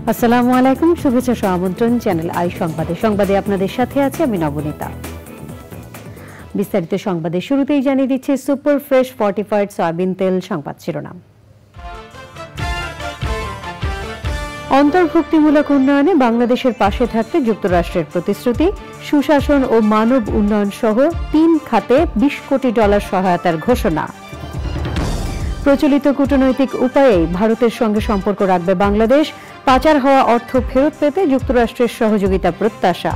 আসসালামু আলাইকুম, শুভেচ্ছা আমন্ত্রণ চ্যানেল আই সংবাদে আপনাদের সাথে আছে আমি নবনীতা। বিস্তারিত সংবাদের শুরুতেই জানিয়ে দিচ্ছে সুপার ফ্রেশ ফর্টিফাইড সয়াবিন তেল সংবাদ শিরোনাম। অন্তর্ভুক্তিমূলক উন্নয়নে বাংলাদেশের পাশে থাকতে যুক্তরাষ্ট্রের প্রতিশ্রুতি, সুশাসন ও মানব উন্নয়ন সহ 3 খাতে $20 কোটি সহায়তার ঘোষণা। প্রচলিত কূটনৈতিক উপায়ে ভারতের সঙ্গে সম্পর্ক রাখবে বাংলাদেশ, পাচার হওয়া অর্থ ফেরত পেতে যুক্তরাষ্ট্রের সহযোগিতা প্রত্যাশা।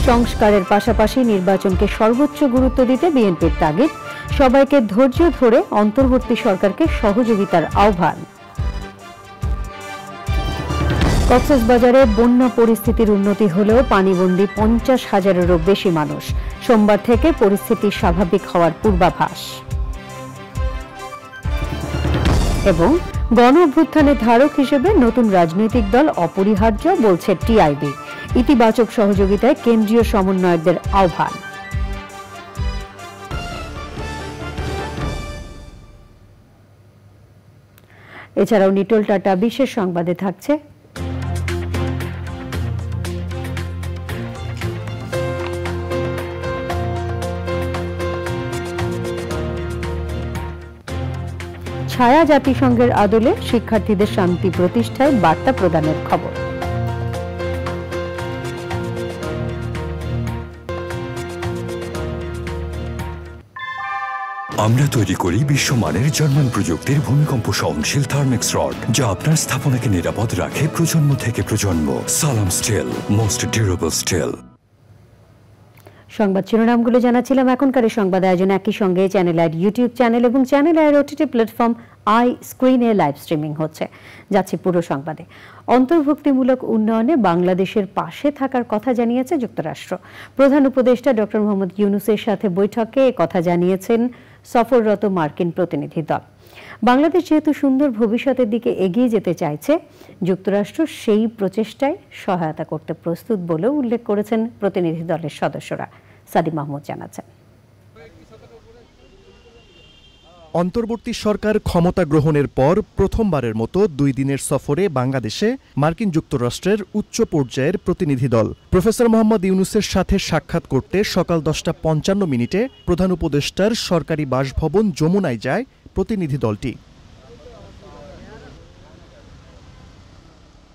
সংস্কারের পাশাপাশি নির্বাচনকে সর্বোচ্চ গুরুত্ব দিতে বিএনপির তাগিদ, সবাইকে ধৈর্য ধরে অন্তর্বর্তী সরকারকে সহযোগিতার আহ্বান। কক্সবাজারে বন্যা পরিস্থিতির উন্নতি হলেও পানিবন্দী 50,000-এরও বেশি মানুষ, সোমবার থেকে পরিস্থিতি স্বাভাবিক হওয়ার পূর্বাভাস। এবং গণ অভ্যুত্থানের ধারক হিসেবে নতুন রাজনৈতিক দল অপরিহার্য বলছে টিআইবি, ইতিবাচক সহযোগিতায় কেন্দ্রীয় সমন্বয়কদের আহ্বান। এছাড়াও নিটোল টাটা বিশেষ সংবাদে থাকছে ছায়া জাতিসংঘের আদলে শিক্ষার্থীদের শান্তি প্রতিষ্ঠায় বার্তা প্রদানের খবর। আমরা তৈরি করি বিশ্বমানের জার্মান প্রযুক্তির ভূমিকম্প সহনশীল থার্মেক্স রড, যা আপনার স্থাপনাকে নিরাপদ রাখে প্রজন্ম থেকে প্রজন্ম। সালাম স্টিল, মোস্ট ডিউরেবল স্টিল। সংবাদ শিরোনামগুলো জানাচ্ছিলাম। এখনকার সংবাদ আয়োজন একই সঙ্গে চ্যানেল আইর ইউটিউব চ্যানেল এবং চ্যানেল আইর ওটিটি প্ল্যাটফর্ম আই স্ক্রিনে লাইভ স্ট্রিমিং হচ্ছে। যাচ্ছে পুরো সংবাদে। অন্তর্ভুক্তিমূলক উন্নয়নে বাংলাদেশের পাশে থাকার কথা জানিয়েছে যুক্তরাষ্ট্র। প্রধান উপদেষ্টা ডক্টর মোহাম্মদ ইউনূসের সাথে বৈঠকে কথা জানিয়েছেন সফররত মার্কিন প্রতিনিধি দল। বাংলাদেশ যেহেতু সুন্দর ভবিষ্যতের দিকে এগিয়ে যেতে চাইছে, যুক্তরাষ্ট্র সেই প্রচেষ্টায় সহায়তা করতে প্রস্তুত বলেও উল্লেখ করেছেন প্রতিনিধি দলের সদস্যরা। সাদি মাহমুদ জানাচ্ছেন। অন্তর্বর্তী সরকার ক্ষমতা গ্রহণের পর প্রথমবারের মতো 2 দিনের সফরে বাংলাদেশে মার্কিন যুক্তরাষ্ট্রের উচ্চ পর্যায়ের প্রতিনিধি দল। প্রফেসর মোহাম্মদ ইউনূসের সাথে সাক্ষাৎ করতে সকাল 10:55 প্রধান উপদেষ্টার সরকারি বাসভবন যমুনায় যায় প্রতিনিধি দলটি।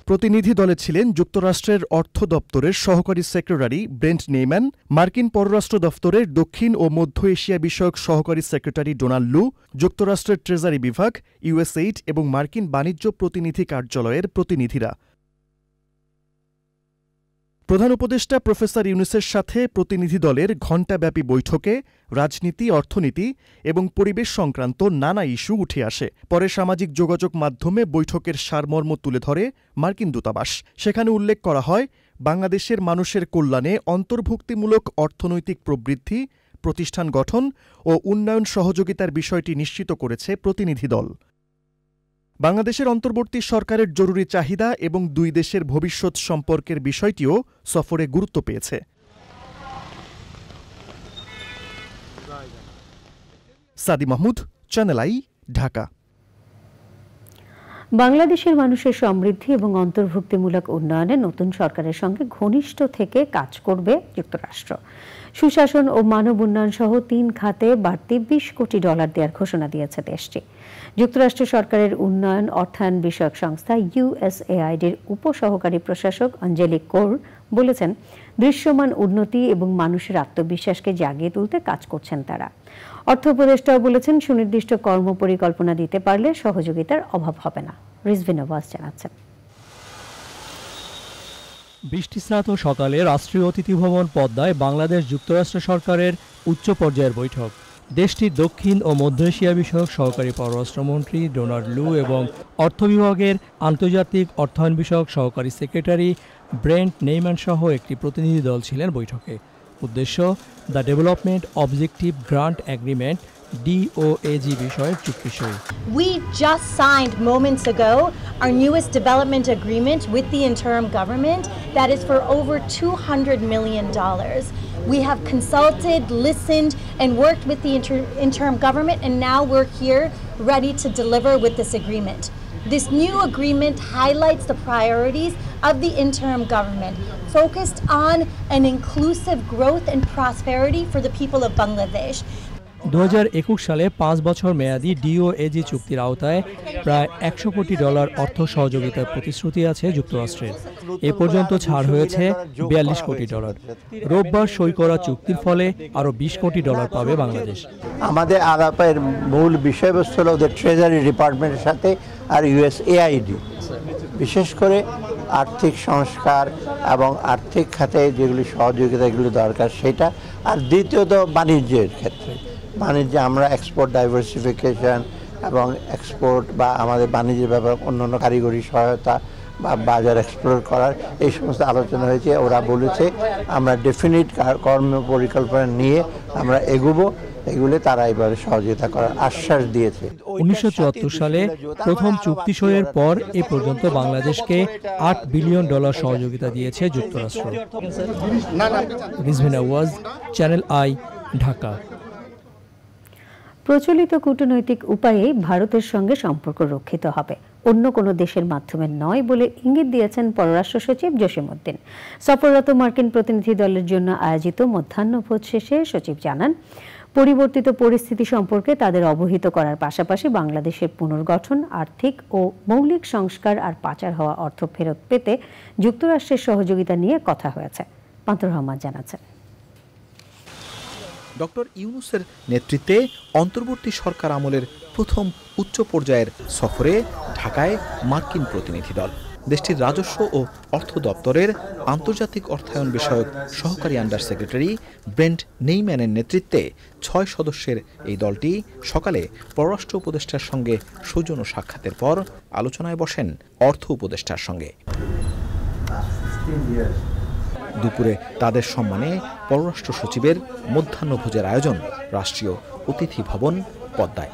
প্রতিনিধি দলে ছিলেন যুক্তরাষ্ট্রের অর্থ দপ্তরের সহকারী সেক্রেটারি ব্রেন্ট নেইম্যান, মার্কিন পররাষ্ট্র দপ্তরের দক্ষিণ ও মধ্য এশিয়া বিষয়ক সহকারী সেক্রেটারি ডোনাল্ড লু, যুক্তরাষ্ট্রের ট্রেজারি বিভাগ, ইউএসএইড এবং মার্কিন বাণিজ্য প্রতিনিধি কার্যালয়ের প্রতিনিধিরা। প্রধান উপদেষ্টা প্রফেসর ইউনূসের সাথে প্রতিনিধি দলের ঘণ্টাব্যাপী বৈঠকে রাজনীতি, অর্থনীতি এবং পরিবেশ সংক্রান্ত নানা ইস্যু উঠে আসে। পরে সামাজিক যোগাযোগ মাধ্যমে বৈঠকের সারমর্ম তুলে ধরে মার্কিন দূতাবাস। সেখানে উল্লেখ করা হয়, বাংলাদেশের মানুষের কল্যাণে অন্তর্ভুক্তিমূলক অর্থনৈতিক প্রবৃদ্ধি, প্রতিষ্ঠান গঠন ও উন্নয়ন সহযোগিতার বিষয়টি নিশ্চিত করেছে প্রতিনিধি দল। বাংলাদেশের অন্তর্বর্তী সরকারের জরুরি চাহিদা এবং 2 দেশের ভবিষ্যৎ সম্পর্কের বিষয়টিও সফরে গুরুত্ব পেয়েছে। সাদি মাহমুদ, চ্যানেল আই, ঢাকা। বাংলাদেশের মানুষের সমৃদ্ধি এবং অন্তর্ভুক্তিমূলক উন্নয়নে নতুন সরকারের সঙ্গে ঘনিষ্ঠ থেকে কাজ করবে যুক্তরাষ্ট্র। সুশাসন ও মানব উন্নয়ন সহ 3 খাতে বাড়তি $20 কোটি দেওয়ার ঘোষণা দিয়েছে দেশটি। যুক্তরাষ্ট্র সরকারের উন্নয়ন অর্থায়ন বিষয়ক সংস্থা ইউএসএআইডির উপসহকারী প্রশাসক আঞ্জেলিক কোর বলেছেন, দৃশ্যমান উন্নতি এবং মানুষের আত্মবিশ্বাসকে জাগিয়ে তুলতে কাজ করছেন তারা। অর্থ উপদেষ্টাও বলেছেন, সুনির্দিষ্ট কর্মপরিকল্পনা দিতে পারলে সহযোগিতার অভাব হবে না। রিজভি নওয়াজ জানাচ্ছেন। বৃষ্টিস্নাত সকালে রাষ্ট্রীয় অতিথি ভবন পদ্মায় বাংলাদেশ যুক্তরাষ্ট্র সরকারের উচ্চ পর্যায়ের বৈঠক। দেশটির দক্ষিণ ও মধ্য এশিয়া বিষয়ক সহকারী পররাষ্ট্রমন্ত্রী ডোনাল্ড লু এবং অর্থ বিভাগের আন্তর্জাতিক অর্থায়ন বিষয়ক সহকারী সেক্রেটারি ব্রেন্ট নেইম্যান সহ একটি প্রতিনিধি দল ছিলেন বৈঠকে। উদ্দেশ্য the development objective grant agreement DOAG বিষয়ক চুক্তি সই। We just signed moments ago our newest development agreement with the interim government that is for over $200 million. We have consulted, listened, and worked with the interim government, and now we're here ready to deliver with this agreement. This new agreement highlights the priorities of the interim government, focused on an inclusive growth and prosperity for the people of Bangladesh. 2021 সালে 5 বছর মেয়াদী ডিওএজি চুক্তির আওতায় প্রায় $100 কোটি অর্থ সহযোগিতার প্রতিশ্রুতি আছে যুক্তরাষ্ট্রের। এ পর্যন্ত ছাড় হয়েছে $42 কোটি। রোববার সই করা চুক্তির ফলে আরও $20 কোটি পাবে বাংলাদেশ। আমাদের আলাপের মূল বিষয়বস্তু হলো ওদের ট্রেজারি ডিপার্টমেন্টের সাথে আর USAID, বিশেষ করে আর্থিক সংস্কার এবং আর্থিক খাতে যেগুলি সহযোগিতা এগুলি দরকার সেটা, আর দ্বিতীয়ত বাণিজ্যের ক্ষেত্রে বাণিজ্যে আমরা এক্সপোর্ট ডাইভার্সিফিকেশন এবং এক্সপোর্ট বা আমাদের বাণিজ্যের ব্যাপারে অন্যান্য কারিগরি সহায়তা বা বাজার এক্সপ্লোর করার এই সমস্ত আলোচনা হয়েছে। ওরা বলেছে আমরা ডেফিনিট কর্ম পরিকল্পনা নিয়ে আমরা এগুবো, এগুলো তারা এবারে সহযোগিতা করার আশ্বাস দিয়েছে। 1974 সালে প্রথম চুক্তি সইয়ের পর এ পর্যন্ত বাংলাদেশকে $8 বিলিয়ন সহযোগিতা দিয়েছে যুক্তরাষ্ট্র। রিজভিনা ওয়াজ, চ্যানেল আই, ঢাকা। প্রচলিত কূটনৈতিক উপায়েই ভারতের সঙ্গে সম্পর্ক রক্ষিত হবে, অন্য কোনো দেশের মাধ্যমে নয় বলে ইঙ্গিত দিয়েছেন পররাষ্ট্র সচিব জসিমউদ্দিন। সফররত মার্কিন প্রতিনিধি দলের জন্য আয়োজিত মধ্যাহ্নভোজ শেষে সচিব জানান, পরিবর্তিত পরিস্থিতি সম্পর্কে তাদের অবহিত করার পাশাপাশি বাংলাদেশের পুনর্গঠন, আর্থিক ও মৌলিক সংস্কার আর পাচার হওয়া অর্থ ফেরত পেতে যুক্তরাষ্ট্রের সহযোগিতা নিয়ে কথা হয়েছে। পান্তুর রহমান জানাচ্ছেন। ডক্টর ইউনূসের নেতৃত্বে অন্তর্বর্তী সরকার আমলের প্রথম উচ্চ পর্যায়ের সফরে ঢাকায় মার্কিন প্রতিনিধি দল। দেশটির রাজস্ব ও অর্থ দপ্তরের আন্তর্জাতিক অর্থায়ন বিষয়ক সহকারী আন্ডার সেক্রেটারি ব্রেন্ট নেইম্যানের নেতৃত্বে 6 সদস্যের এই দলটি সকালে পররাষ্ট্র উপদেষ্টার সঙ্গে সৌজন্য সাক্ষাতের পর আলোচনায় বসেন অর্থ উপদেষ্টার সঙ্গে। দুপুরে তাদের সম্মানে পররাষ্ট্র সচিবের মধ্যাহ্নভোজের আয়োজন রাষ্ট্রীয় অতিথি ভবন পদ্মায়।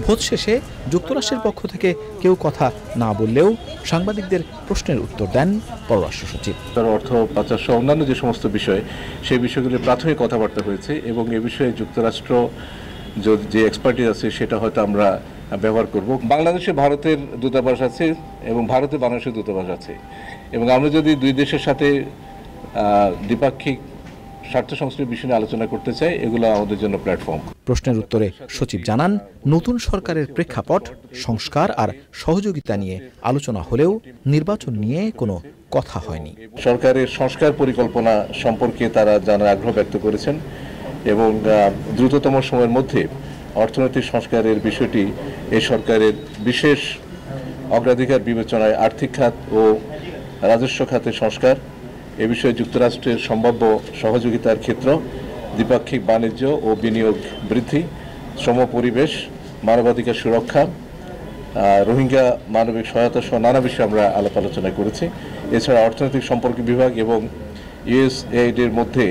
ভোজ শেষে যুক্তরাষ্ট্রের পক্ষ থেকে কেউ কথা না বললেও সাংবাদিকদের প্রশ্নের উত্তর দেন পররাষ্ট্র সচিব। অর্থ পাচার সহ অন্যান্য যে সমস্ত বিষয়, সেই বিষয়গুলির প্রাথমিক কথাবার্তা হয়েছে এবং এ বিষয়ে যুক্তরাষ্ট্র যে এক্সপার্টিস আছে সেটা হয়তো আমরা ব্যবহার করব। বাংলাদেশে ভারতের দূতাবাস আছে এবং ভারতে বাংলাদেশের দূতাবাস আছে এবং আমরা যদি দুই দেশের সাথে দ্বিপাক্ষিক স্বার্থ সংশ্লিষ্ট বিষয় নিয়ে আলোচনা করতে চাই, এগুলো আমাদের জন্য প্ল্যাটফর্ম। প্রশ্নের উত্তরে সচিব জানান, নতুন সরকারের প্রেক্ষাপট, সংস্কার আর সহযোগিতা নিয়ে আলোচনা হলেও নির্বাচন নিয়ে কোনো কথা হয়নি। সরকারের সংস্কার পরিকল্পনা সম্পর্কে তারা জানার আগ্রহ ব্যক্ত করেছেন এবং দ্রুততম সময়ের মধ্যে অর্থনৈতিক সংস্কারের বিষয়টি এই সরকারের বিশেষ অগ্রাধিকার বিবেচনায় আর্থিক খাত ও রাজস্ব খাতের সংস্কার, এ বিষয়ে যুক্তরাষ্ট্রের সম্ভাব্য সহযোগিতার ক্ষেত্র, দ্বিপাক্ষিক বাণিজ্য ও বিনিয়োগ বৃদ্ধি, শ্রম পরিবেশ, মানবাধিকার সুরক্ষা, রোহিঙ্গা মানবিক সহায়তা সহ নানা বিষয়ে আমরা আলাপ আলোচনা করেছি। এছাড়া অর্থনৈতিক সম্পর্ক বিভাগ এবং USAID এর মধ্যে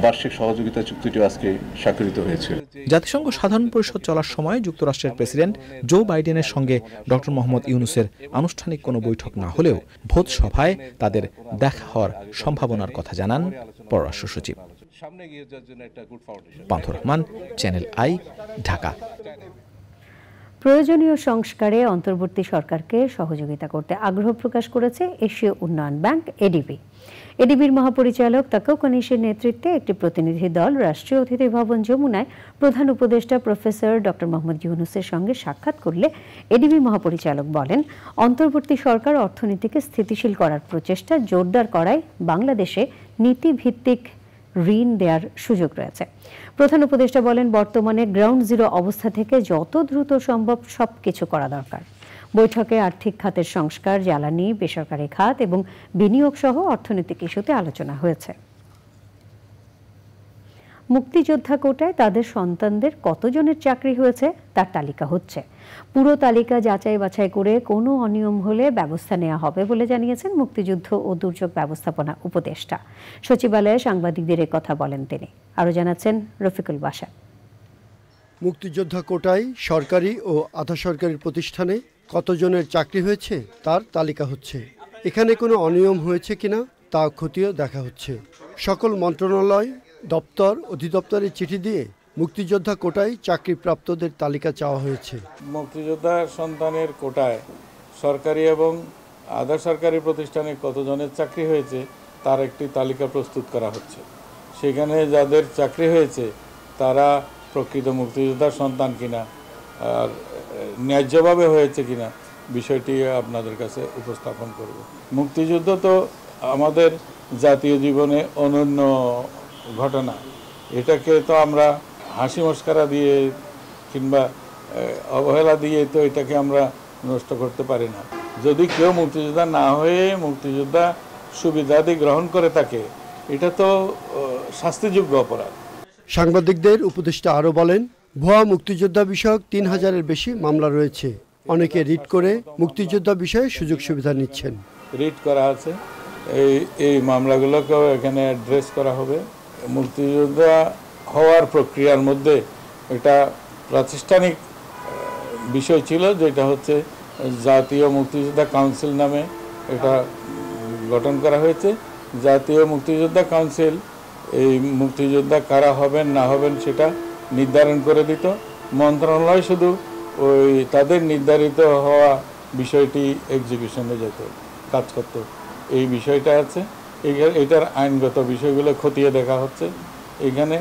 বার্ষিক সহযোগিতা চুক্তিটিও আজকে স্বাক্ষরিত হয়েছে। জাতিসংঘ সাধারণ পরিষদ চলার সময় যুক্তরাষ্ট্রের প্রেসিডেন্ট জো বাইডেনের সঙ্গে ডক্টর মোহাম্মদ ইউনূসের আনুষ্ঠানিক কোনো বৈঠক না হলেও ভোজ সভায় তাদের দেখা হওয়ার সম্ভাবনার কথা জানান পররাষ্ট্র সচিব। পান্থর রহমান, চ্যানেল আই, ঢাকা। প্রয়োজনীয় সংস্কারে অন্তর্বর্তী সরকারকে সহযোগিতা করতে আগ্রহ প্রকাশ করেছে এশীয় উন্নয়ন ব্যাংক এডিবি। এডিবির মহাপরিচালক তাকও কানিশের নেতৃত্বে একটি প্রতিনিধি দল রাষ্ট্রীয় অতিথি ভবন যমুনায় প্রধান উপদেষ্টা প্রফেসর ডক্টর মোহাম্মদ ইউনূসের সঙ্গে সাক্ষাৎ করলে এডিবি মহাপরিচালক বলেন, অন্তর্বর্তী সরকার অর্থনীতিকে স্থিতিশীল করার প্রচেষ্টা জোরদার করায় বাংলাদেশে নীতিভিত্তিক ঋণ দেওয়ার সুযোগ রয়েছে। প্রধান উপদেষ্টা বলেন, বর্তমানে গ্রাউন্ড জিরো অবস্থা থেকে যত দ্রুত সম্ভব সবকিছু করা দরকার। বৈঠকে আর্থিক খাতের সংস্কার, জ্বালানি, বেসরকারি খাত এবং বিনিয়োগ সহ অর্থনৈতিক ইস্যুতে আলোচনা হয়েছে। মুক্তিযোদ্ধা কোটায় তাদের সন্তানদের কতজনের চাকরি হয়েছে তার তালিকা হচ্ছে। পুরো তালিকা যাচাই বাছাই করে কোনো অনিয়ম হলে ব্যবস্থা নেওয়া হবে বলে জানিয়েছেন মুক্তিযুদ্ধ ও দুর্যোগ ব্যবস্থাপনা উপদেষ্টা। সচিবালয়ে সাংবাদিকদের কথা বলেন তিনি। আরও জানাচ্ছেন রফিকুল বাশা। মুক্তিযোদ্ধা কোটায় সরকারি ও আধা সরকারি প্রতিষ্ঠানে কতজনের চাকরি হয়েছে তার তালিকা হচ্ছে। এখানে কোনো অনিয়ম হয়েছে কিনা তা খতিয়ে দেখা হচ্ছে। সকল মন্ত্রণালয়, দপ্তর, অধিদপ্তরে চিঠি দিয়ে মুক্তিযোদ্ধা কোটায় চাকরিপ্রাপ্তদের তালিকা চাওয়া হয়েছে। মুক্তিযোদ্ধা সন্তানের কোটায় সরকারি এবং আধা সরকারি প্রতিষ্ঠানে কতজনের চাকরি হয়েছে তার একটি তালিকা প্রস্তুত করা হচ্ছে। সেখানে যাদের চাকরি হয়েছে তারা প্রকৃত মুক্তিযোদ্ধার সন্তান কিনা আর ন্যায্যভাবে হয়েছে কিনা বিষয়টি আপনাদের কাছে উপস্থাপন করব। মুক্তিযুদ্ধ তো আমাদের জাতীয় জীবনে অনন্য ঘটনা, এটাকে তো আমরা হাসি মস্করা দিয়ে কিংবা অবহেলা দিয়ে তো এটাকে আমরা নষ্ট করতে পারি না। যদি কেউ মুক্তিযোদ্ধা না হয়ে মুক্তিযোদ্ধা সুবিধাদি গ্রহণ করে থাকে, এটা তো শাস্তিযোগ্য অপরাধ। সাংবাদিকদের উপদেষ্টা আরও বলেন, ভুয়া মুক্তিযোদ্ধা বিষয়ক ৩,০০০-এর বেশি মামলা রয়েছে। অনেকে রিট করে মুক্তিযোদ্ধা বিষয়ে সুযোগ সুবিধা নিচ্ছেন। রিট করা আছে, এই মামলাগুলোকেও এখানে অ্যাড্রেস করা হবে। মুক্তিযোদ্ধা হওয়ার প্রক্রিয়ার মধ্যে এটা প্রাতিষ্ঠানিক বিষয় ছিল, যেটা হচ্ছে জাতীয় মুক্তিযোদ্ধা কাউন্সিল নামে এটা গঠন করা হয়েছে। জাতীয় মুক্তিযোদ্ধা কাউন্সিল এই মুক্তিযোদ্ধা কারা হবেন না হবেন সেটা নির্ধারণ করে দিত। মন্ত্রণালয় শুধু ওই তাদের নির্ধারিত হওয়া বিষয়টি এক্সিকিউশনে যেত, কাজ করত। এই বিষয়টা আছে, এটার আইনগত বিষয়গুলো খতিয়ে দেখা হচ্ছে। এখানে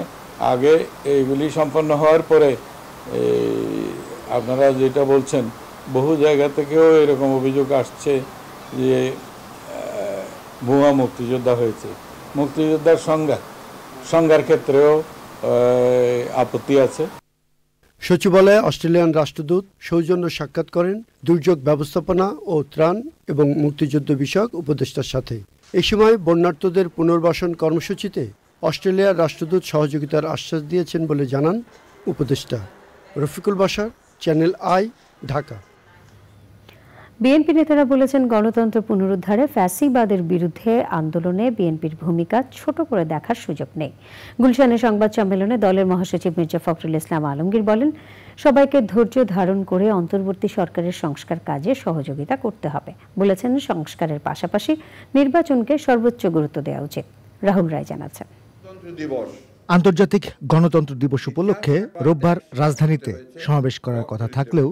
আগে এইগুলি সম্পন্ন হওয়ার পরে আপনারা যেটা বলছেন, বহু জায়গা থেকেও এরকম অভিযোগ আসছে যে ভুয়া মুক্তিযোদ্ধা হয়েছে। মুক্তিযোদ্ধার সংজ্ঞার ক্ষেত্রেও আপত্তি আছে। সচিবালয়ে অস্ট্রেলিয়ান রাষ্ট্রদূত সৌজন্য সাক্ষাৎ করেন দুর্যোগ ব্যবস্থাপনা ও ত্রাণ এবং মুক্তিযুদ্ধ বিষয়ক উপদেষ্টার সাথে। এই সময় বন্যার্তদের পুনর্বাসন কর্মসূচিতে অস্ট্রেলিয়ার রাষ্ট্রদূত সহযোগিতার আশ্বাস দিয়েছেন বলে জানান উপদেষ্টা। Rafiqul Bashar, channel I, Dhaka. BNP নেতারা বলেছেন, গণতন্ত্র পুনরুদ্ধারে ফ্যাসিবাদের বিরুদ্ধে আন্দোলনে বিএনপির ভূমিকা ছোট করে দেখার সুযোগ নেই। গুলশানে সংবাদ সম্মেলনে দলের মহাসচিব মির্জা ফখরুল ইসলাম আলমগীর বলেন, সবাইকে ধৈর্য ধারণ করে অন্তর্বর্তী সরকারের সংস্কার কাজে সহযোগিতা করতে হবে। বলেছেন, সংস্কারের পাশাপাশি নির্বাচনকে সর্বোচ্চ গুরুত্ব দেওয়া উচিত। রাহুল রায় জানাচ্ছেন। আন্তর্জাতিক গণতন্ত্র দিবস উপলক্ষে রোববার রাজধানীতে সমাবেশ করার কথা থাকলেও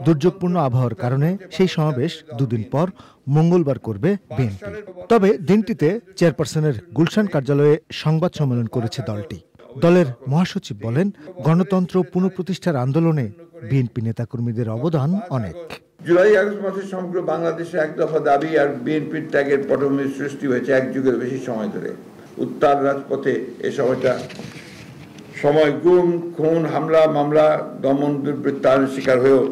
দুর্যোগপূর্ণ আবহাওয়ার কারণে সেই সমাবেশ দুদিন পর মঙ্গলবার করবে বিএনপি। তবে দিনটিতে চেয়ারপারসনের গুলশান কার্যালয়ে সংবাদ সম্মেলন করেছে দলটি। দলের মহাসচিব বলেন, গণতন্ত্র পুনঃপ্রতিষ্ঠার আন্দোলনে বিএনপি নেতাকর্মীদের অবদান অনেক। জুলাই আগস্ট মাসে সমগ্র বাংলাদেশে এক দফা দাবি আর বিএনপির ত্যাগের পটভূমির সৃষ্টি হয়েছে এক যুগের বেশি সময় ধরে। উত্তাল রাজপথে এ সময় গুম, খুন, হামলা, মামলা, দমন, দুর্বৃত্তায়নের শিকার হয়েও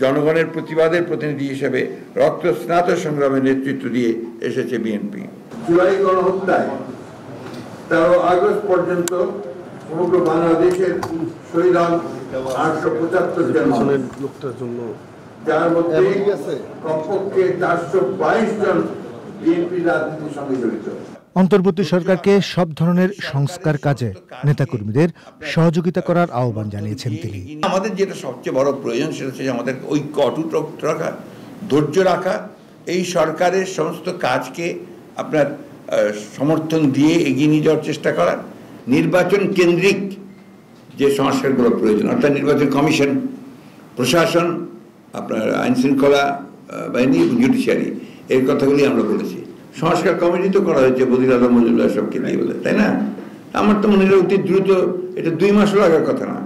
জনগণের প্রতিবাদের প্রতিনিধি হিসেবে রক্তস্নাত সংগ্রামে নেতৃত্ব দিয়ে এসেছে বিএনপি। জুলাই গণহত্যায় 13 আগস্ট পর্যন্ত সমগ্র বাংলাদেশের শহীদ হন 875 জন, যার মধ্যে কমপক্ষে 422 জন বিএনপি রাজনীতির সঙ্গে জড়িত। অন্তর্বর্তী সরকারকে সব ধরনের সংস্কার কাজে নেতাকর্মীদের সহযোগিতা করার আহ্বান জানিয়েছেন তিনি। আমাদের যেটা সবচেয়ে বড় প্রয়োজন সেটা হচ্ছে আমাদের ঐক্য অটুট রাখা, ধৈর্য রাখা, এই সরকারের সমস্ত কাজকে আপনার সমর্থন দিয়ে এগিয়ে নিয়ে যাওয়ার চেষ্টা করা, নির্বাচন কেন্দ্রিক যে সংস্কারগুলো প্রয়োজন, অর্থাৎ নির্বাচন কমিশন, প্রশাসন, আপনার আইন শৃঙ্খলা বাহিনী, জুডিশিয়ারি, এর কথাগুলি আমরা বলেছি। সংস্কার কমিটি তো করা হয়েছে, বদির আলম মজুমদার সবকে নিয়ে বলে, তাই না? আমার তো মনে হয় অতি দ্রুত, এটা 2 মাসও লাগার কথা না,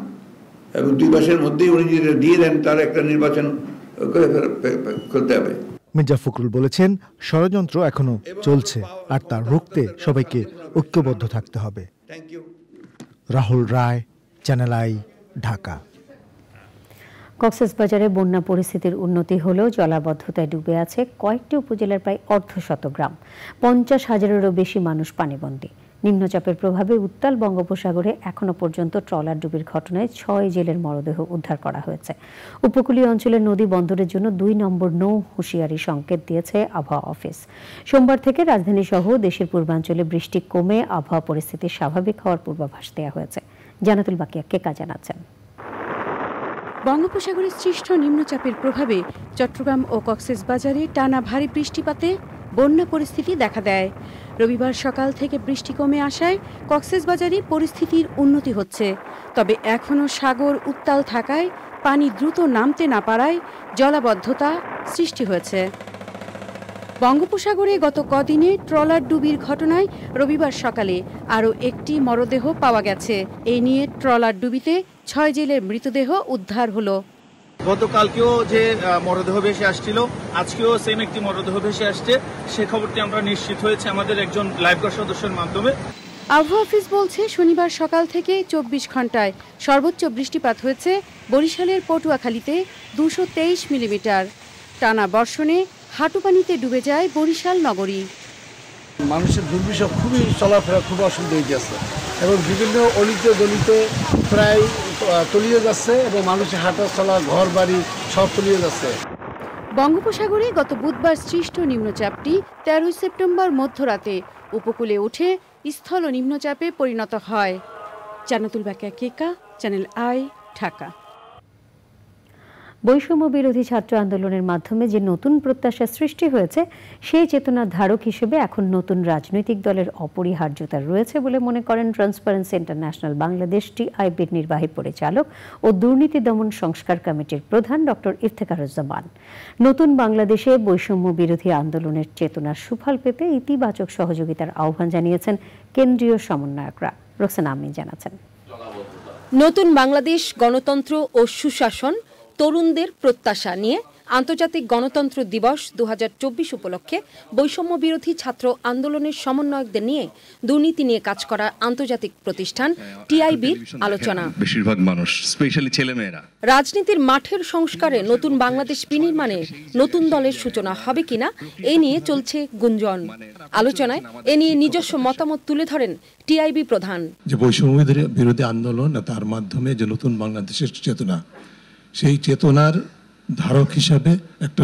এবং 2 মাসের মধ্যেই উনি যদি দিয়ে দেন তার একটা নির্বাচন করে করতে হবে। মির্জা ফখরুল বলেছেন, ষড়যন্ত্র এখনো চলছে আর তা রুখতে সবাইকে ঐক্যবদ্ধ থাকতে হবে। রাহুল রায়, চ্যানেল আই, ঢাকা। কক্সবাজারে বন্যা পরিস্থিতির উন্নতি হলেও জলাবদ্ধতায় ডুবে আছে কয়েকটি উপজেলার প্রায় অর্ধশত গ্রাম। 50,000-এরও বেশি মানুষ পানিবন্দী। নিম্নচাপের প্রভাবে উত্তাল বঙ্গোপসাগরে এখনো পর্যন্ত ট্রলার ডুবির ঘটনায় 6 জেলের মরদেহ উদ্ধার করা হয়েছে। উপকূলীয় অঞ্চলের নদী বন্দরের জন্য 2 নম্বর নৌ হুঁশিয়ারি সংকেত দিয়েছে আবহাওয়া অফিস। সোমবার থেকে রাজধানী সহ দেশের পূর্বাঞ্চলে বৃষ্টি কমে আবহাওয়া পরিস্থিতি স্বাভাবিক হওয়ার পূর্বাভাস দেওয়া হয়েছে। জানাতুল বাকিয়া কেকা জানাচ্ছেন। বঙ্গোপসাগরে সৃষ্ট নিম্নচাপের প্রভাবে চট্টগ্রাম ও কক্সবাজারে টানা ভারী বৃষ্টিপাতে বন্যা পরিস্থিতি দেখা দেয়। রবিবার সকাল থেকে বৃষ্টি কমে আসায় কক্সবাজারে পরিস্থিতির উন্নতি হচ্ছে। তবে এখনও সাগর উত্তাল থাকায় পানি দ্রুত নামতে না পারায় জলাবদ্ধতা সৃষ্টি হয়েছে। বঙ্গোপসাগরে গত কদিনে ট্রলার ডুবির ঘটনায় রবিবার সকালে আরও একটি মরদেহ পাওয়া গেছে। এই নিয়ে ট্রলার ডুবিতে 6 জেলের মৃতদেহ উদ্ধার হলো। গতকালকেও যে মরদেহ ভেসে আসছিল, আজকেও সেম একটি মরদেহ ভেসে আসছে। সে খবরটি আমরা নিশ্চিত হয়েছে আমাদের একজন লাইফগার্ড সদস্যের মাধ্যমে। আবহাওয়া অফিস বলছে শনিবার সকাল থেকে 24 ঘন্টায় সর্বোচ্চ বৃষ্টিপাত হয়েছে বরিশালের পটুয়াখালীতে 223 মিলিমিটার। টানা বর্ষণে হাঁটু পানিতে ডুবে যায় বরিশাল নগরী। মানুষের দুর্বিষহ খুবই চলাফেরা খুব অসুবিধা হয়ে যাচ্ছে এবং বিভিন্ন অলিতে গলিতে প্রায় তলিয়ে যাচ্ছে এবং মানুষের হাঁটা চলা ঘর বাড়ি সব তলিয়ে যাচ্ছে। বঙ্গোপসাগরে গত বুধবার সৃষ্ট নিম্নচাপটি 13 সেপ্টেম্বর মধ্যরাতে উপকূলে উঠে স্থল নিম্নচাপে পরিণত হয়। জান্নাতুল বাকিয়া কেকা, চ্যানেল আই, ঢাকা। বৈষম্য বিরোধী ছাত্র আন্দোলনের মাধ্যমে যে নতুন প্রত্যাশা সৃষ্টি হয়েছে সেই চেতনার ধারক হিসেবে এখন নতুন রাজনৈতিক দলের অপরিহার্যতা রয়েছে বলে মনে করেন ট্রান্সপারেন্সি ইন্টারন্যাশনাল বাংলাদেশ টিআইবির নির্বাহী পরিচালক ও দুর্নীতি দমন সংস্কার কমিটির প্রধান ডক্টর ইফতেখারুজ্জামান। নতুন বাংলাদেশে বৈষম্য বিরোধী আন্দোলনের চেতনার সুফল পেতে ইতিবাচক সহযোগিতার আহ্বান জানিয়েছেন কেন্দ্রীয় সমন্বয়করা। রোকসানা আমিন জানাচ্ছেন। নতুন বাংলাদেশ গণতন্ত্র ও সুশাসন তরুণদের প্রত্যাশা নিয়ে আন্তর্জাতিক গণতন্ত্র দিবস 2024 উপলক্ষে বৈষম্য বিরোধী ছাত্র আন্দোলনের সমন্বয়কদের নিয়ে দুর্নীতি নিয়ে কাজ করা আন্তর্জাতিক প্রতিষ্ঠান টিআইবির আলোচনা। বেশিরভাগ মানুষ স্পেশালি ছেলেমেয়েরা রাজনীতির মাঠের সংস্কারে নতুন বাংলাদেশ বিনির্মাণে নতুন দলের সূচনা হবে কিনা এ নিয়ে চলছে গুঞ্জন। আলোচনায় এ নিয়ে নিজস্ব মতামত তুলে ধরেন টিআইবি প্রধান। যে বৈষম্য বিরোধী আন্দোলন তার মাধ্যমে যে নতুন বাংলাদেশের চেতনা, সেই চেতনার ধারক হিসাবে একটা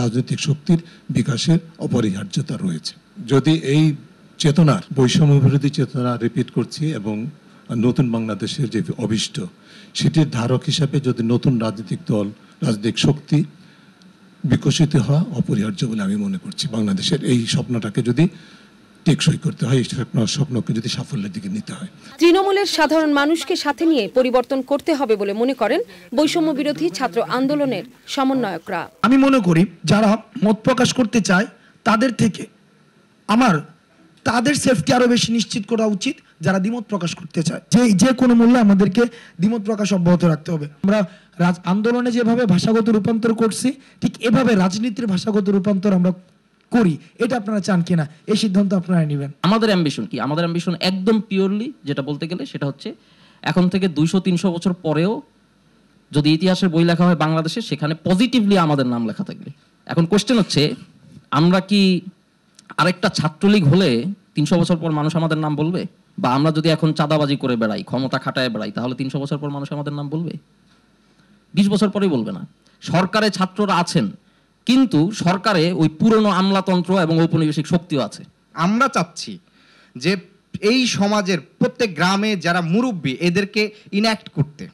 রাজনৈতিক শক্তির বিকাশের অপরিহার্যতা রয়েছে। যদি এই চেতনার বৈষম্য বিরোধী চেতনা রিপিট করছি এবং নতুন বাংলাদেশের যে অভিষ্ট সেটির ধারক হিসাবে যদি নতুন রাজনৈতিক দল রাজনৈতিক শক্তি বিকশিত হওয়া অপরিহার্য বলে আমি মনে করছি। বাংলাদেশের এই স্বপ্নটাকে যদি টেকসই করতে হয়, এই স্বপ্নকে যদি সাফল্যের দিকে নিতে হয়, তৃণমূলের সাধারণ মানুষকে সাথে নিয়ে পরিবর্তন করতে হবে বলে মনে করেন বৈষম্য বিরোধী ছাত্র আন্দোলনের সমন্বয়করা। আমি মনে করি যারা মত প্রকাশ করতে চায় তাদের থেকে তাদের সেফটি আরো বেশি নিশ্চিত করা উচিত যারা দ্বিমত প্রকাশ করতে চায়। যে কোনো মূল্যে আমাদেরকে দ্বিমত প্রকাশ অব্যাহত রাখতে হবে। আমরা আন্দোলনে যেভাবে ভাষাগত রূপান্তর করছি ঠিক এভাবে রাজনীতির ভাষাগত রূপান্তর আমরা করি। এটা আপনারা চান কিনা এই সিদ্ধান্ত আপনারা নেবেন। আমাদের অ্যাম্বিশন কি? আমাদের অ্যাম্বিশন একদম পিওরলি যেটা বলতে গেলে সেটা হচ্ছে এখন থেকে 200-300 বছর পরেও যদি ইতিহাসের বই লেখা হয় বাংলাদেশে, সেখানে পজিটিভলি আমাদের নাম লেখা থাকবে। এখন কোশ্চেন হচ্ছে আমরা কি আরেকটা ছাত্রলীগ হলে 300 বছর পর মানুষ আমাদের নাম বলবে? বা আমরা যদি এখন চাঁদাবাজি করে বেড়াই, ক্ষমতা খাটায় বেড়াই, তাহলে 300 বছর পর মানুষ আমাদের নাম বলবে? 20 বছর পরেই বলবে না। সরকারে ছাত্ররা আছেন কিন্তু সরকারে ওই পুরনো আমলাতন্ত্র এবং ঔপনিবেশিক শক্তিও আছে। আমরা চাচ্ছি যে এই সমাজের প্রত্যেক গ্রামে যারা মুরব্বী এদেরকে ইনঅ্যাক্ট করতে,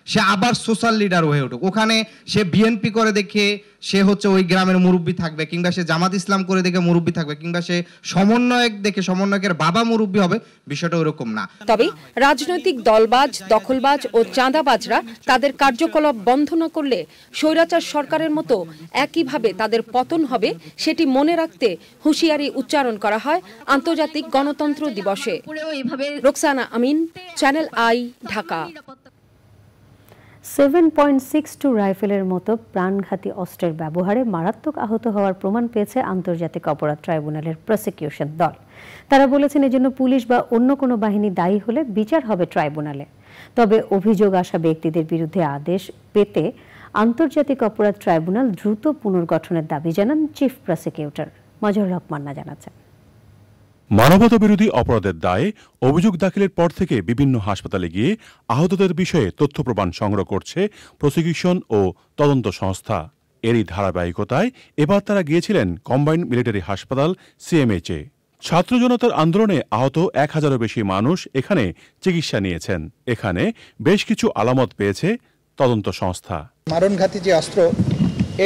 সে আবার সোশ্যাল লিডার হয়ে উঠুক। ওখানে সে বিএনপি করে দেখে সে হচ্ছে ওই গ্রামের মুরব্বী থাকবে, কিংবা সে জামাত ইসলাম করে দেখে মুরব্বী থাকবে, কিংবা সে সমন্বয়ক দেখে সমন্বয়কের বাবা মুরব্বী হবে, বিষয়টা ওরকম না। তবে রাজনৈতিক দলবাজ, দখলবাজ ও চাঁদাবাজরা তাদের কার্যকলাপ বন্ধ না করলে স্বৈরাচার সরকারের মতো একইভাবে তাদের পতন হবে, সেটি মনে রাখতে হুঁশিয়ারি উচ্চারণ করা হয় আন্তর্জাতিক গণতন্ত্র দিবসে। রোকসানা আমিন, চ্যানেল আই, ঢাকা। 7.62 রাইফেলের মতো প্রাণঘাতী অস্ত্রের ব্যবহারে মারাত্মক আহত হওয়ার প্রমাণ পেয়েছে আন্তর্জাতিক অপরাধ ট্রাইব্যুনালের প্রসিকিউশন দল। তারা বলেছেন এজন্য পুলিশ বা অন্য কোনো বাহিনী দায়ী হলে বিচার হবে ট্রাইব্যুনালে। তবে অভিযোগ আসা ব্যক্তিদের বিরুদ্ধে আদেশ পেতে আন্তর্জাতিক অপরাধ ট্রাইব্যুনাল দ্রুত পুনর্গঠনের দাবি জানান চিফ প্রসিকিউটর। মজহর হক মান্না জানাচ্ছেন। মানবতা বিরোধী অপরাধের দায়ে অভিযোগ দাখিলের পর থেকে বিভিন্ন হাসপাতালে গিয়ে আহতদের বিষয়ে তথ্য প্রমাণ সংগ্রহ করছে প্রসিকিউশন ও তদন্ত সংস্থা। এরই ধারাবাহিকতায় এবার তারা গিয়েছিলেন কম্বাইন্ড মিলিটারি হাসপাতাল সিএমএইচে। ছাত্র জনতার আন্দোলনে আহত 1000-এরও বেশি মানুষ এখানে চিকিৎসা নিয়েছেন। এখানে বেশ কিছু আলামত পেয়েছে তদন্ত সংস্থা। মারণঘাতী যে অস্ত্র,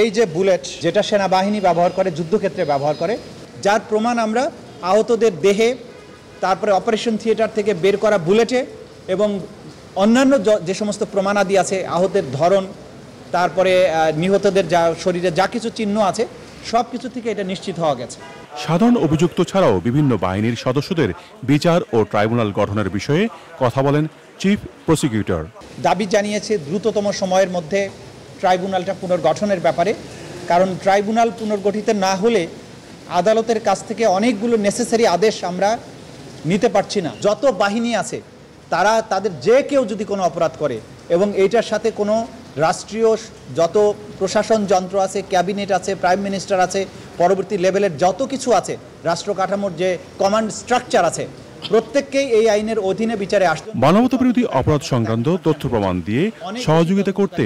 এই যে বুলেট যেটা সেনাবাহিনী ব্যবহার করে, যুদ্ধক্ষেত্রে ব্যবহার করে, যার প্রমাণ আমরা আহতদের দেহে, তারপরে অপারেশন থিয়েটার থেকে বের করা বুলেটে এবং অন্যান্য যে সমস্ত প্রমাণাদি আছে, আহতের ধরন, তারপরে নিহতদের যা শরীরে যা কিছু চিহ্ন আছে, সব কিছু থেকে এটা নিশ্চিত হওয়া গেছে। সাধারণ অভিযুক্ত ছাড়াও বিভিন্ন বাহিনীর সদস্যদের বিচার ও ট্রাইব্যুনাল গঠনের বিষয়ে কথা বলেন চিফ প্রসিকিউটর। দাবি জানিয়েছে দ্রুততম সময়ের মধ্যে ট্রাইব্যুনালটা পুনর্গঠনের ব্যাপারে, কারণ ট্রাইব্যুনাল পুনর্গঠিত না হলে আদালতের কাছ থেকে অনেকগুলো নেসেসারি আদেশ আমরা নিতে পারছি না। যত বাহিনী আছে তাদের যে কেউ যদি কোনো অপরাধ করে এবং এইটার সাথে কোনো রাষ্ট্রীয় যত প্রশাসন যন্ত্র আছে, ক্যাবিনেট আছে, প্রাইম মিনিস্টার আছে, পরবর্তী লেভেলের যত কিছু আছে, রাষ্ট্র কাঠামোর যে কমান্ড স্ট্রাকচার আছে, প্রত্যেককেই এই আইনের অধীনে বিচারে আসতে। মানবতাবিরোধী অপরাধ সংক্রান্ত তথ্য প্রমাণ দিয়ে সহযোগিতা করতে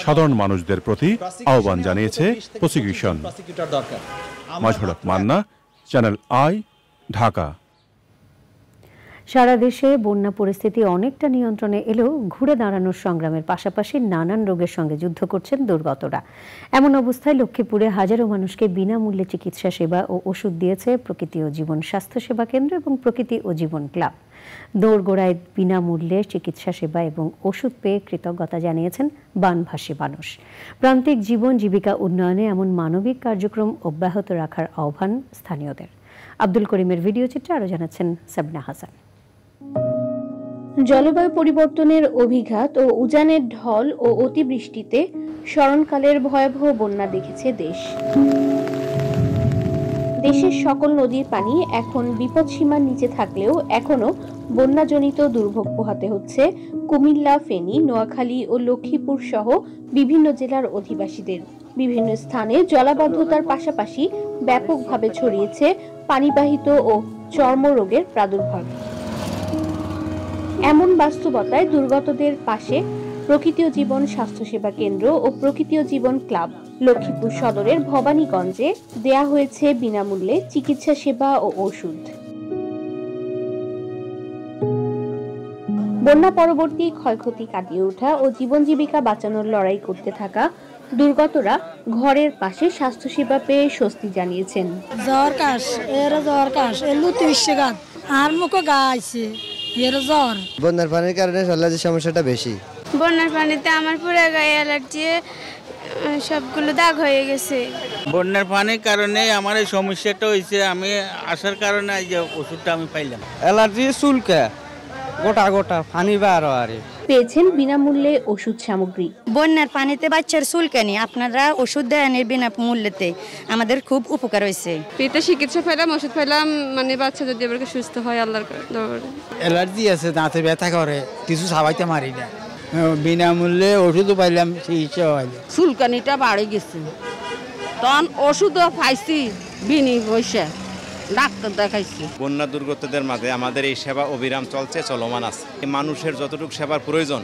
সাধারণ মানুষদের প্রতি আহ্বান জানিয়েছে প্রসিকিউশন। Mazhur Manna, channel I, Dhaka. সারা দেশে বন্যা পরিস্থিতি অনেকটা নিয়ন্ত্রণে এলেও ঘুরে দাঁড়ানোর সংগ্রামের পাশাপাশি নানান রোগের সঙ্গে যুদ্ধ করছেন দুর্গতরা। এমন অবস্থায় লক্ষ্মীপুরে হাজারো মানুষকে বিনামূল্যে চিকিৎসা সেবা ও ওষুধ দিয়েছে প্রকৃতি ও জীবন স্বাস্থ্য সেবা কেন্দ্র এবং প্রকৃতি ও জীবন ক্লাব। দোরগোড়ায় বিনামূল্যে চিকিৎসা সেবা এবং ওষুধ পেয়ে কৃতজ্ঞতা জানিয়েছেন বানভাসী মানুষ। প্রান্তিক জীবন জীবিকা উন্নয়নে এমন মানবিক কার্যক্রম অব্যাহত রাখার আহ্বান স্থানীয়দের। আব্দুল করিমের ভিডিও চিত্রে আরো জানাচ্ছেন সাবিনা হাসান। জলবায়ু পরিবর্তনের অভিঘাত ও উজানের ঢল ও অতিবৃষ্টিতে স্মরণকালের ভয়াবহ বন্যা দেখেছে দেশ। দেশের সকল নদীর পানি এখন বিপদসীমার নিচে থাকলেও এখনো বন্যাজনিত দুর্ভোগ পোহাতে হচ্ছে কুমিল্লা, ফেনী, নোয়াখালী ও লক্ষ্মীপুর সহ বিভিন্ন জেলার অধিবাসীদের। বিভিন্ন স্থানে জলাবদ্ধতার পাশাপাশি ব্যাপকভাবে ছড়িয়েছে পানিবাহিত ও চর্মরোগের প্রাদুর্ভাব। এমন বাস্তবতায় দুর্গতদের পাশে প্রকৃতি ও জীবন স্বাস্থ্যসেবা কেন্দ্র ও প্রকৃতি ও জীবন ক্লাব। লক্ষ্মীপুর সদরের ভবানীগঞ্জে দেয়া হয়েছে বিনামূল্যে চিকিৎসা সেবা ও ওষুধ। বন্যা পরবর্তী ক্ষয়ক্ষতি কাটিয়ে ওঠা ও জীবন জীবিকা বাঁচানোর লড়াই করতে থাকা দুর্গতরা ঘরের পাশে স্বাস্থ্যসেবা পেয়ে স্বস্তি জানিয়েছেন। জ্বর কাশ এলু 30 টাকা আর মুখে গা আইছে এর জ্বর। বন্যার পানির কারণে অ্যালার্জির সমস্যাটা বেশি। বন্যার পানিতে আমার পুরো গায়ে অ্যালার্জি, সবগুলো দাগ হয়ে গেছে। বন্যার পানির কারণে আমার এই সমস্যাটা হয়েছে। আমি আসার কারণে এই যে ওষুধটা আমি পাইলাম। অ্যালার্জি চুলকা গোটা গোটা পানি বার আরে পেয়েছেন বিনামূল্যে ওষুধ সামগ্রী। বন্যার পানিতে বাচ্চার চুলকানি আপনারা ওষুধ দেন বিনামূল্যেতে, আমাদের খুব উপকার হয়েছে। পেটে চিকিৎসা পেলাম, ওষুধ পেলাম, মানে বাচ্চা যদি এবার সুস্থ হয় আল্লাহর দরবারে। অ্যালার্জি আছে, দাঁতে ব্যথা করে, কিছু সাবাইতে মারি না, বিনামূল্যে ওষুধও পাইলাম, চিকিৎসা হইল। চুলকানিটা বাড়ে গেছে, তখন ওষুধও পাইছি বিনি পয়সা, ডাক্তার দেখাইছি। বন্যা দুর্গতদের মাঝে আমাদের এই সেবা অবিরাম চলছে, চলমান আছে। মানুষের যতটুকু সেবার প্রয়োজন,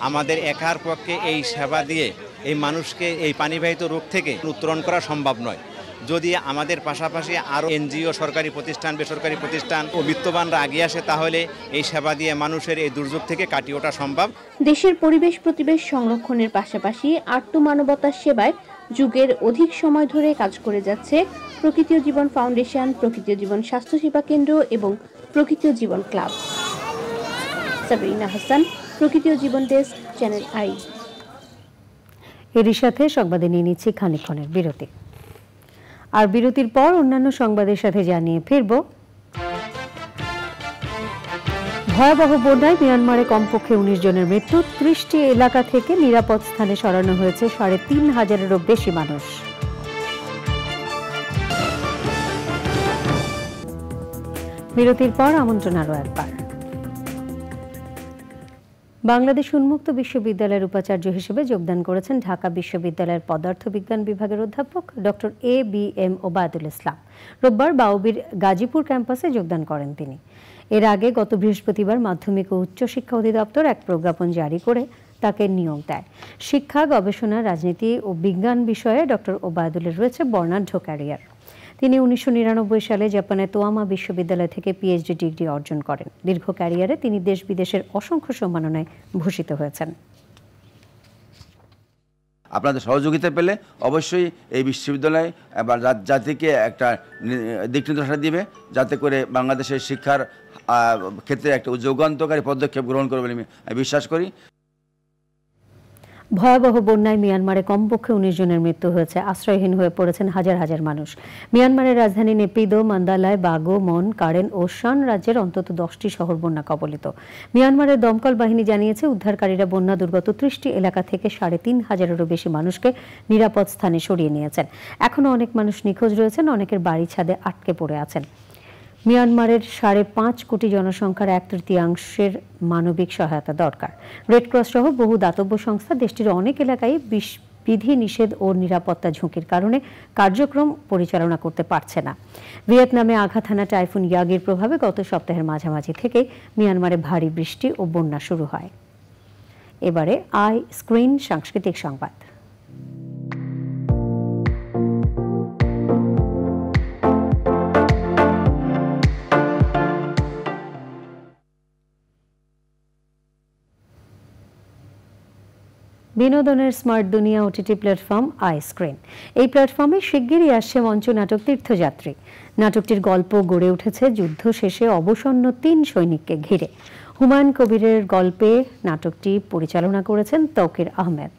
আমাদের একার পক্ষে এই সেবা দিয়ে এই মানুষকে এই পানিবাহিত রোগ থেকে উত্তরণ করা সম্ভব নয়। যদি আমাদের পাশাপাশি আরও এনজিও, সরকারি প্রতিষ্ঠান, বেসরকারি প্রতিষ্ঠান ও বিত্তবানরা এগিয়ে আসে, তাহলে এই সেবা দিয়ে মানুষের এই দুর্যোগ থেকে কাটিয়ে ওঠা সম্ভব। দেশের পরিবেশ প্রতিবেশ সংরক্ষণের পাশাপাশি আর্তমানবতার সেবায় যুগের অধিক সময় ধরে কাজ করে যাচ্ছে প্রকৃতি ও জীবন ফাউন্ডেশন, প্রকৃতি ও জীবন স্বাস্থ্যসেবা কেন্দ্র এবং প্রকৃতি ও জীবন ক্লাব। সাবিনা হাসান, প্রকৃতি ও জীবন ডেস্ক, চ্যানেল আই। এরই সাথে সংবাদে নিয়ে নিচ্ছি খানিকক্ষণের বিরতি। আর বিরতির পর অন্যান্য সংবাদের সাথে জানিয়ে ফিরব। ভয়াবহ বন্যায় মিয়ানমারে কমপক্ষে 19 জনের মৃত্যু, 30টি এলাকা থেকে নিরাপদ স্থানে সরানো হয়েছে 3,500-এরও বেশি মানুষ। বিরতির পর আমন্ত্রণ আরও একবার। বাংলাদেশ উন্মুক্ত বিশ্ববিদ্যালয়ের উপাচার্য হিসেবে যোগদান করেছেন ঢাকা বিশ্ববিদ্যালয়ের পদার্থবিজ্ঞান বিভাগের অধ্যাপক ডক্টর এ.বি.এম. ওবায়দুল ইসলাম। রোববার বাউবির গাজীপুর ক্যাম্পাসে যোগদান করেন তিনি। এর আগে গত বৃহস্পতিবার মাধ্যমিক ও উচ্চশিক্ষা অধিদপ্তর এক প্রজ্ঞাপন জারি করে তাকে নিয়োগ দেয়। শিক্ষা, গবেষণা, রাজনীতি ও বিজ্ঞান বিষয়ে ডক্টর ওবায়দুলের রয়েছে বর্ণাঢ্য ক্যারিয়ার। তিনি 1999 সালে জাপানের তোয়ামা বিশ্ববিদ্যালয় থেকে পিএইচডি ডিগ্রি অর্জন করেন। দীর্ঘ ক্যারিয়ারে তিনি দেশ বিদেশের অসংখ্য সম্মাননায় ভূষিত হয়েছেন। আপনাদের সহযোগিতা পেলে অবশ্যই এই বিশ্ববিদ্যালয় এবার জাতিকে একটা দিক নির্দেশনা দিবে, যাতে করে বাংলাদেশের শিক্ষার ক্ষেত্রে একটা যুগান্তকারী পদক্ষেপ গ্রহণ করবে বলে আমি বিশ্বাস করি। ভয়াবহ বন্যায় মিয়ানমারে কমপক্ষে ১৯ জনের মৃত্যু হয়েছে। আশ্রয়হীন হয়ে পড়েছেন হাজার হাজার মানুষ। মিয়ানমারের রাজধানী নেপিদো, মান্দালায়, বাগো, মন, কারেন ও শান রাজ্যের অন্তত 10টি শহর বন্যা কবলিত। মিয়ানমারের দমকল বাহিনী জানিয়েছে উদ্ধারকারীরা বন্যা দুর্গত 30টি এলাকা থেকে 3,500-এরও বেশি মানুষকে নিরাপদ স্থানে সরিয়ে নিয়েছেন। এখনও অনেক মানুষ নিখোঁজ রয়েছেন, অনেকের বাড়ি ছাদে আটকে পড়ে আছেন। মিয়ানমারের 5.5 কোটি জনসংখ্যার 1/3 মানবিক সহায়তা দরকার। রেডক্রস সহ বহু দাতব্য সংস্থা দেশটির অনেক এলাকায় বিধি নিষেধ ও নিরাপত্তা ঝুঁকির কারণে কার্যক্রম পরিচালনা করতে পারছে না। ভিয়েতনামে আঘাত হানা টাইফুন ইয়াগির প্রভাবে গত সপ্তাহের মাঝামাঝি থেকে মিয়ানমারে ভারী বৃষ্টি ও বন্যা শুরু হয়। এবারে আই স্ক্রিন সাংস্কৃতিক সংবাদ। বিনোদনের স্মার্ট দুনিয়া ওটিটি প্ল্যাটফর্ম আই স্ক্রিন। এই প্ল্যাটফর্মে শিগগিরই আসছে মঞ্চ নাটক তীর্থযাত্রী। নাটকটির গল্প গড়ে উঠেছে যুদ্ধ শেষে অবসন্ন 3 সৈনিককে ঘিরে। হুমায়ুন কবিরের গল্পে নাটকটি পরিচালনা করেছেন তৌকির আহমেদ।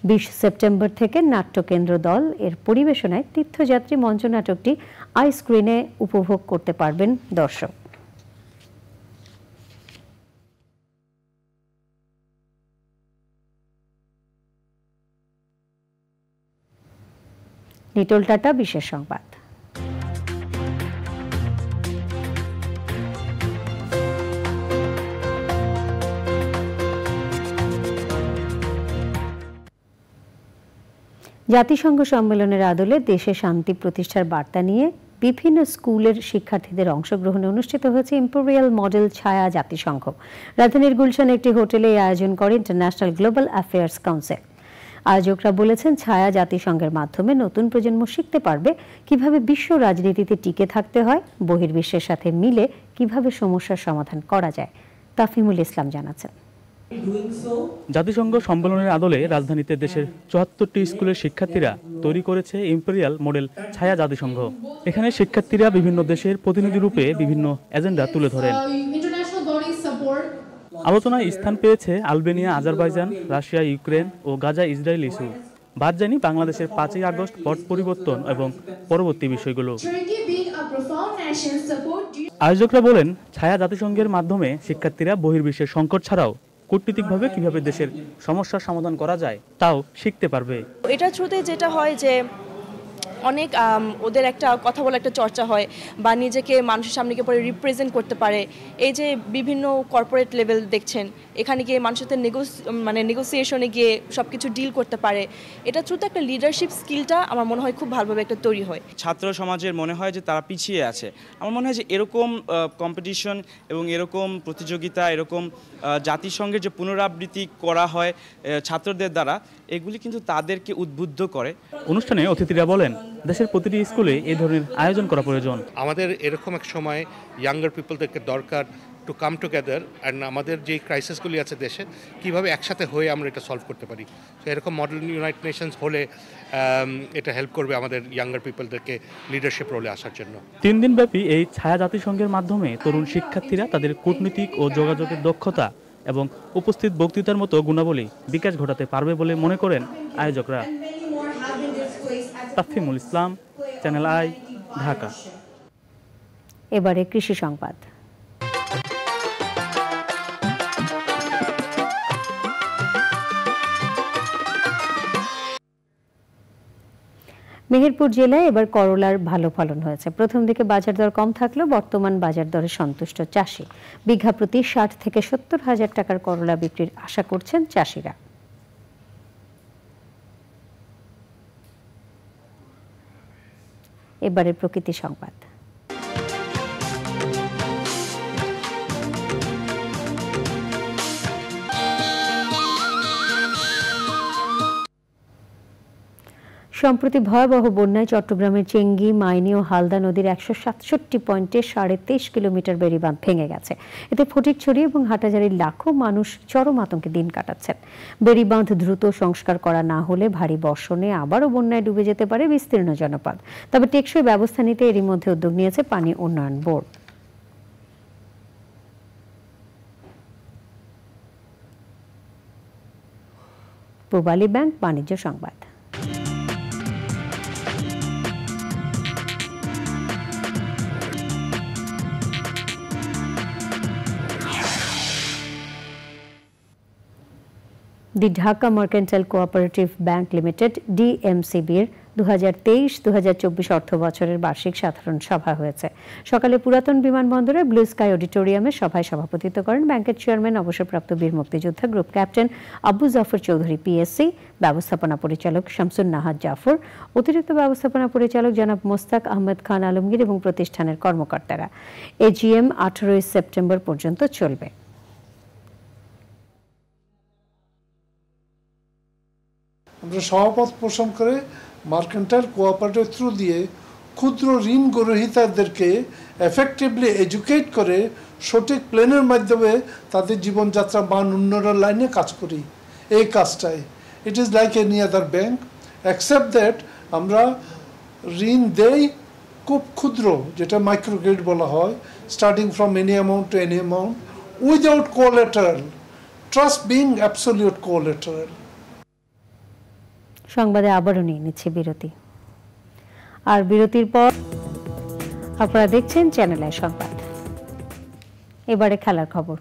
20 সেপ্টেম্বর থেকে নাট্যকেন্দ্র দল এর পরিবেশনায় তীর্থযাত্রী মঞ্চ নাটকটি আই স্ক্রিনে উপভোগ করতে পারবেন দর্শক। নিটোল টাটা বিশেষ সংবাদ। জাতিসংঘ সম্মেলনের আদলে দেশে শান্তি প্রতিষ্ঠার বার্তা নিয়ে বিভিন্ন স্কুলের শিক্ষার্থীদের অংশগ্রহণে অনুষ্ঠিত হয়েছে ইম্পেরিয়াল মডেল ছায়া জাতিসংঘ। রাজধানীর গুলশানে একটি হোটেলে এই আয়োজন করে ইন্টারন্যাশনাল গ্লোবাল অ্যাফেয়ার্স কাউন্সিল। আয়োজকরা বলেছেন, ছায়া জাতিসংঘের মাধ্যমে নতুন প্রজন্ম শিখতে পারবে কিভাবে বিশ্ব রাজনীতিতে টিকে থাকতে হয়, বহির্বিশ্বের সাথে মিলে কিভাবে সমস্যার সমাধান করা যায়। তাফিমুল ইসলাম জানাচ্ছেন। জাতিসংঘ সম্মেলনের আদলে রাজধানীতে দেশের 74টি স্কুলের শিক্ষার্থীরা তৈরি করেছে ইম্পেরিয়াল মডেল ছায়া জাতিসংঘ। এখানে শিক্ষার্থীরা বিভিন্ন দেশের প্রতিনিধি রূপে বিভিন্ন এজেন্ডা তুলে ধরেন। আলোচনায় স্থান পেয়েছে আলবেনিয়া, আজারবাইজান, রাশিয়া, ইউক্রেন ও গাজা ইসরায়েল ইস্যু। বাদ যায়নি বাংলাদেশের 5ই আগস্ট পট পরিবর্তন এবং পরবর্তী বিষয়গুলো। আয়োজকরা বলেন, ছায়া জাতিসংঘের মাধ্যমে শিক্ষার্থীরা বহির্বিশ্বের সংকট ছাড়াও কূটনীতিকভাবে কিভাবে দেশের সমস্যার সমাধান করা যায় তাও শিখতে পারবে। এটার থ্রুতে যেটা হয় যে অনেক ওদের একটা কথা বলে একটা চর্চা হয় বা নিজেকে মানুষের সামনে গিয়ে পরে রিপ্রেজেন্ট করতে পারে। এই যে বিভিন্ন কর্পোরেট লেভেল দেখছেন, এখানে গিয়ে মানুষের সাথে নেগোসিয়েশনে গিয়ে সব কিছু ডিল করতে পারে। এটা থ্রুতে একটা লিডারশিপ স্কিলটা আমার মনে হয় খুব ভালোভাবে একটা তৈরি হয়। ছাত্র সমাজের মনে হয় যে তারা পিছিয়ে আছে। আমার মনে হয় যে এরকম কম্পিটিশন এবং এরকম প্রতিযোগিতা, এরকম জাতিসংঘের যে পুনরাবৃত্তি করা হয় ছাত্রদের দ্বারা, এগুলি কিন্তু তাদেরকে উদ্বুদ্ধ করে। অনুষ্ঠানে অতিথিরা বলেন, দেশের প্রতিটি স্কুলে এই ধরনের আয়োজন করা প্রয়োজন। আমাদের এরকম এক সময় ইয়াঙ্গার পিপলদেরকে দরকার টু কাম টুগেদার অ্যান্ড আমাদের যে ক্রাইসিসগুলি আছে দেশে কীভাবে একসাথে হয়ে আমরা এটা সলভ করতে পারি। তো এরকম মডেল ইউনাইটেড নেশনস হলে এটা হেল্প করবে আমাদের ইয়াঙ্গার পিপলদেরকে লিডারশিপ রোলে আসার জন্য। 3 দিনব্যাপী এই ছায়া জাতিসংঘের মাধ্যমে তরুণ শিক্ষার্থীরা তাদের কূটনীতিক ও যোগাযোগের দক্ষতা এবং উপস্থিত বক্তৃতার মতো গুণাবলী বিকাশ ঘটাতে পারবে বলে মনে করেন আয়োজকরা। তাফিমুল ইসলাম, চ্যানেল আই, ঢাকা। এবারে কৃষি সংবাদ। মেহেরপুর জেলায় এবার করলার ভালো ফলন হয়েছে। প্রথম দিকে বাজার দর কম থাকলেও বর্তমান বাজার দরে সন্তুষ্ট চাষি। বিঘা প্রতি 60 থেকে 70 হাজার টাকার করলা বিক্রির আশা করছেন চাষিরা। এবারে প্রকৃতি সংবাদ। সম্প্রতি ভয়াবহ বন্যায় চট্টগ্রামের চেঙ্গি, মাইনী ও হালদা নদীর 167 পয়েন্টে 23.5 কিলোমিটার বেড়িবাঁধ ভেঙে গেছে। এতে ফটিকছড়ি এবং হাটাজারির লাখো মানুষ চরম আতঙ্কে দিন কাটাচ্ছেন। বেড়িবাঁধ দ্রুত সংস্কার করা না হলে ভারী বর্ষণে আবারও বন্যায় ডুবে যেতে পারে বিস্তীর্ণ জনপদ। তবে টেকসই ব্যবস্থা নিতে এরই মধ্যে উদ্যোগ নিয়েছে পানি উন্নয়ন বোর্ড। পূবালী ব্যাংক বাণিজ্য সংবাদ। The Dhaka mercantile cooperative bank limited ডিএমসিবির 2023-2024 অর্থ বছরের বার্ষিক সাধারণ সভা হয়েছে। সকালে পুরাতন বিমানবন্দরের ব্লু স্কাই অডিটোরিয়ামে সভায় সভাপতিত্ব করেন ব্যাংকের চেয়ারম্যান অবসরপ্রাপ্ত বীর মুক্তিযোদ্ধা group captain Abu Jafar Chowdhury PSC, ব্যবস্থাপনা পরিচালক শামসুন নাহার জাফর, অতিরিক্ত ব্যবস্থাপনা পরিচালক জনাব মোস্তাক আহমেদ খান আলমগীর এবং প্রতিষ্ঠানের কর্মকর্তারা। এজিএম 18 সেপ্টেম্বর পর্যন্ত চলবে। আমরা সহমত পোষণ করে মার্কেন্টাইল কোঅপারেটিভ থ্রু দিয়ে ক্ষুদ্র ঋণ গ্রহীতাদেরকে এফেক্টিভলি এডুকেট করে সঠিক প্ল্যানের মাধ্যমে তাদের জীবনযাত্রা মান উন্নয়নের লাইনে কাজ করি। এই কাজটাই it is like any other bank accept that আমরা ঋণ দেই খুব ক্ষুদ্র, যেটা মাইক্রো ক্রেডিট বলা হয়, starting from any amount to any amount without collateral, trust being absolute collateral. সংবাদে আবারও নিয়ে নিচ্ছে বিরতি, আর বিরতির পর আপনারা দেখছেন চ্যানেল আই সংবাদ। এবারে খেলার খবর।